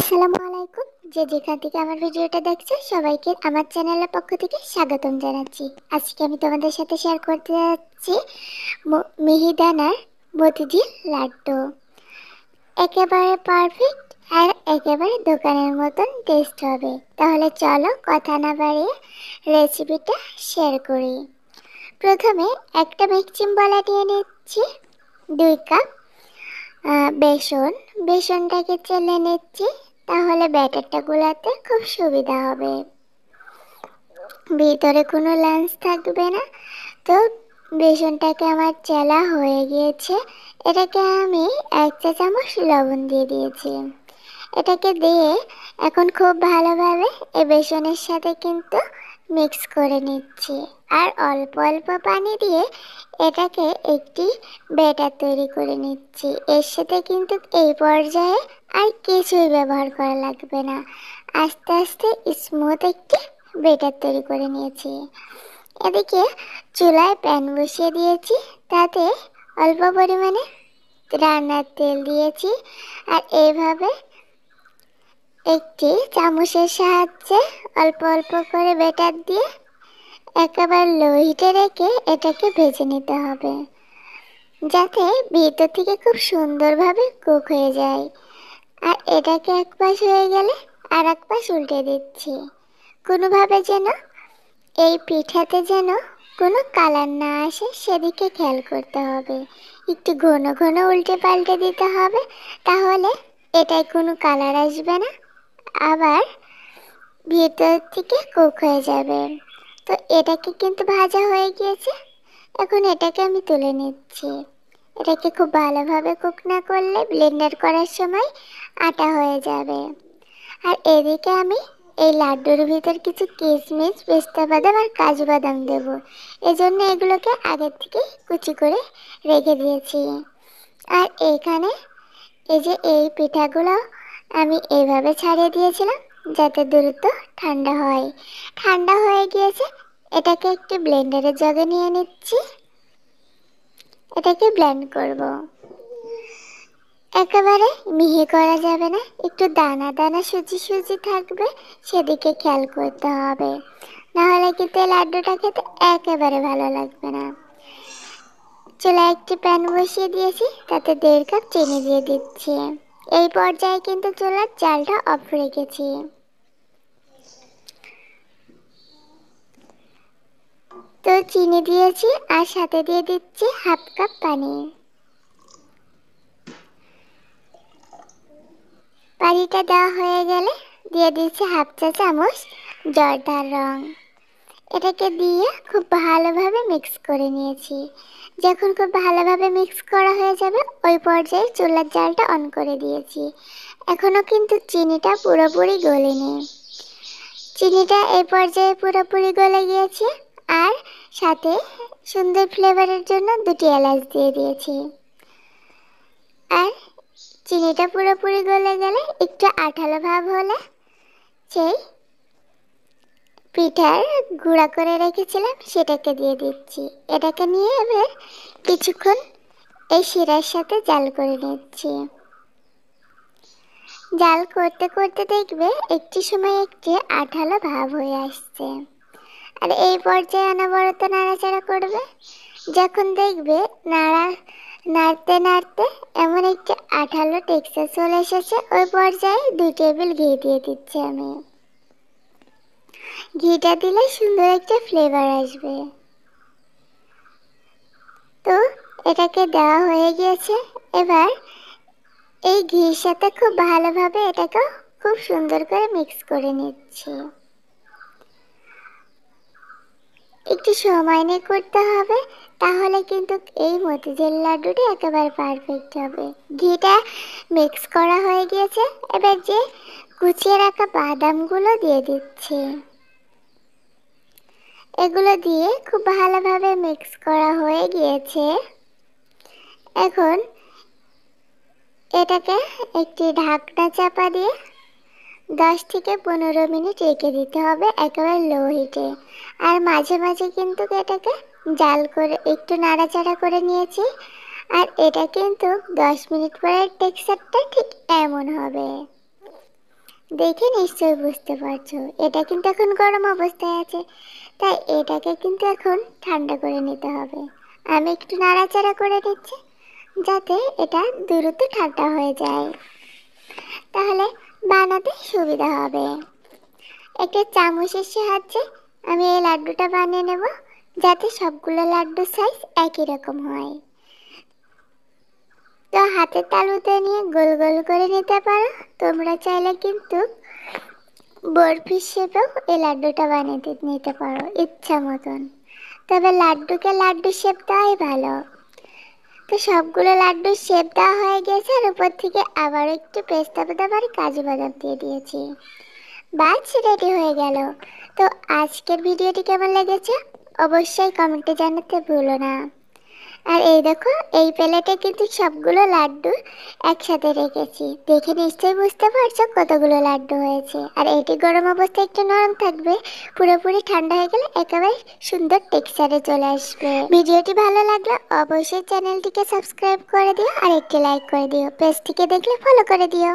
আসসালামু আলাইকুম। যে যেখান থেকে আমার ভিডিওটা দেখছো সবাইকে আমার চ্যানেলের পক্ষ থেকে স্বাগতম জানাচ্ছি। আজকে আমি তোমাদের সাথে শেয়ার করতে যাচ্ছি মিহিদানার মতিঝিল লাড্ডু। একেবারে পারফেক্ট আর একেবারে দোকানের মতন টেস্ট হবে। তাহলে চলো কথা না বাড়িয়ে রেসিপিটা শেয়ার করি। প্রথমে একটা মিক্সিং বলা নিয়ে নিচ্ছি, 2 কাপ বেসনটাকে চেলে নিচ্ছি, তাহলে ব্যাটারটা গুলাতে খুব সুবিধা হবে, ভিতরে কোনো লাঞ্চ থাকবে না। তো বেসনটাকে আমার চেলা হয়ে গিয়েছে, এটাকে আমি 1 চা চামচ লবণ দিয়ে দিয়েছি। এটাকে দিয়ে এখন খুব ভালোভাবে এই বেসনের সাথে কিন্তু মিক্স করে নিচ্ছি, আর অল্প অল্প পানি দিয়ে এটাকে একটি ব্যাটার তৈরি করে নিচ্ছি। এর সাথে কিন্তু এই পর্যায়ে আর কিছুই ব্যবহার করা লাগবে না, আস্তে আস্তে স্মুথ একটি ব্যাটার তৈরি করে নিয়েছি। এদিকে চুলায় প্যান বসিয়ে দিয়েছি, তাতে অল্প পরিমাণে রান্নার তেল দিয়েছি, আর এইভাবে একটি চামচের সাহায্যে অল্প অল্প করে ব্যাটার দিয়ে একেবারে লো হিটে রেখে এটাকে ভেজে নিতে হবে, যাতে ভিতর থেকে খুব সুন্দরভাবে কুক হয়ে যায়। আর এটাকে এক পাশ হয়ে গেলে আর এক পাশ উল্টে দিচ্ছি, কোনোভাবে যেন এই পিঠাতে যেন কোনো কালার না আসে সেদিকে খেয়াল করতে হবে। একটু ঘন ঘন উল্টে পাল্টে দিতে হবে, তাহলে এটায় কোনো কালার আসবে না, আবার ভিতর থেকে কুক হয়ে যাবে। তো এটাকে কিন্তু ভাজা হয়ে গিয়েছে, এখন এটাকে আমি তুলে নিচ্ছি। এটাকে খুব ভালোভাবে কুক না করলে ব্লেন্ডার করার সময় আটা হয়ে যাবে। আর এদিকে আমি এই লাড্ডুর ভিতর কিছু কিশমিশ, পেস্তা বাদাম আর কাজু বাদাম দেবো, এজন্য এগুলোকে আগে থেকে কুচি করে রেখে দিয়েছি। আর এইখানে এই যে এই পিঠাগুলো আমি এইভাবে ছাড়িয়ে দিয়েছিলাম যাতে দ্রুত ঠান্ডা হয়। ঠান্ডা হয়ে গিয়েছে, এটাকে একটি ব্লেন্ডারের জগে নিয়ে নিচ্ছি, এটাকে ব্লেন্ড করব। একেবারে মিহি করা যাবে না, একটু দানা দানা সুজি সুজি থাকবে, সেদিকে খেয়াল করতে হবে, নাহলে কিন্তু এই লাড্ডুটা খেতে একেবারে ভালো লাগবে না। চুলায় একটি প্যান বসিয়ে দিয়েছি, তাতে 1.5 কাপ চিনি দিয়ে দিচ্ছি। এই পর্যায়ে কিন্তু চুলার জালটা অফ রেখেছি। তো চিনি দিয়েছি আর সাথে দিয়ে দিচ্ছি 1/2 কাপ পানি। পানিটা দেওয়া হয়ে গেলে দিয়ে দিচ্ছি 1/2 চা চামচ জর্দার রং। এটাকে দিয়ে খুব ভালোভাবে মিক্স করে নিয়েছি। যখন খুব ভালোভাবে মিক্স করা হয়ে যাবে ওই পর্যায়ে চুলার জালটা অন করে দিয়েছি। এখনও কিন্তু চিনিটা পুরোপুরি গলেনি। চিনিটা এই পর্যায়ে পুরোপুরি গলে গিয়েছে, আর সাথে সুন্দর ফ্লেভারের জন্য 2টি এলাচ দিয়ে দিয়েছি। আর চিনিটা পুরোপুরি গলে গেলে একটু আঠালো ভাব হলে সেই পিঠার গুঁড়া করে রেখেছিলাম সেটাকে দিয়ে দিচ্ছি। এটাকে নিয়ে এবার কিছুক্ষণ এই শিরার সাথে জাল করে নিচ্ছি। জাল করতে করতে দেখবে একটি সময় একটি আঠালো ভাব হয়ে আসছে, আর এই পর্যায়ে অনবরত নাড়াচাড়া করবে। যখন দেখবে নাড়তে নাড়তে এমন একটি আঠালো টেক্সচার চলে এসেছে, ওই পর্যায়ে 2 টেবিল ঘি দিয়ে দিচ্ছি আমি। ঘিটা দিলে সুন্দর একটা ফ্লেভার আসবে। তো এটাকে দেওয়া হয়ে গিয়েছে, এবার এই ঘির সাথে খুব ভালোভাবে এটাকে খুব সুন্দর করে মিক্স করে নিচ্ছি। একটু সময় নিয়ে করতে হবে, তাহলে কিন্তু এই মতিঝিল লাড্ডুটা একেবারে পারফেক্ট হবে। ঘিটা মিক্স করা হয়ে গিয়েছে, এবার যে কুচিয়ে রাখা বাদামগুলো দিয়ে দিচ্ছি। এগুলো দিয়ে খুব ভালোভাবে মিক্স করা হয়ে গিয়েছে। এখন এটাকে একটি ঢাকনা চাপা দিয়ে 10 থেকে 15 মিনিট রেখে দিতে হবে একেবারে লো হিটে। আর মাঝে মাঝে কিন্তু এটাকে জাল করে একটু নাড়াচাড়া করে নিয়েছি, আর এটা কিন্তু 10 মিনিট পরে টেক্সচারটা ঠিক এমন হবে। দেখে নিশ্চয়ই বুঝতে পারছো এটা কিন্তু এখন গরম অবস্থায় আছে, তাই এটাকে কিন্তু এখন ঠান্ডা করে নিতে হবে। আমি একটু নাড়াচাড়া করে নিচ্ছি যাতে এটা দ্রুত ঠান্ডা হয়ে যায়, তাহলে বানাতে সুবিধা হবে। একটা চামচের সাহায্যে আমি এই লাড্ডুটা বানিয়ে নেব যাতে সবগুলো লাড্ডুর সাইজ একই রকম হয়। তো হাতের তালুতে নিয়ে গোল গোল করে নিতে পারো। তোমরা চাইলে কিন্তু বরফির শেপেও এই লাড্ডুটা বানিয়ে নিতে পারো ইচ্ছা মতন, তবে লাড্ডুকে লাড্ডু শেপ দেওয়াই ভালো। তো সবগুলো লাড্ডুর শেপ দেওয়া হয়ে গেছে, আর উপর থেকে আবার একটু পেস্তা বাদাম আর কাজু বাদাম দিয়ে দিয়েছি। বাস রেডি হয়ে গেল। তো আজকের ভিডিওটি কেমন লেগেছে অবশ্যই কমেন্টে জানাতে ভুলো না। আর এই দেখো, এই প্লেটে কিন্তু সবগুলো লাড্ডু একসাথে রেখেছি, দেখে নিশ্চয়ই বুঝতে পারছো কতগুলো লাড্ডু হয়েছে। আর এটি গরম অবস্থায় একটু নরম থাকবে, পুরোপুরি ঠান্ডা হয়ে গেলে একেবারে সুন্দর টেক্সচারে চলে আসবে। ভিডিওটি ভালো লাগলে অবশ্যই চ্যানেলটিকে সাবস্ক্রাইব করে দিও আর একটি লাইক করে দিও, পেজটিকে দেখলে ফলো করে দিও।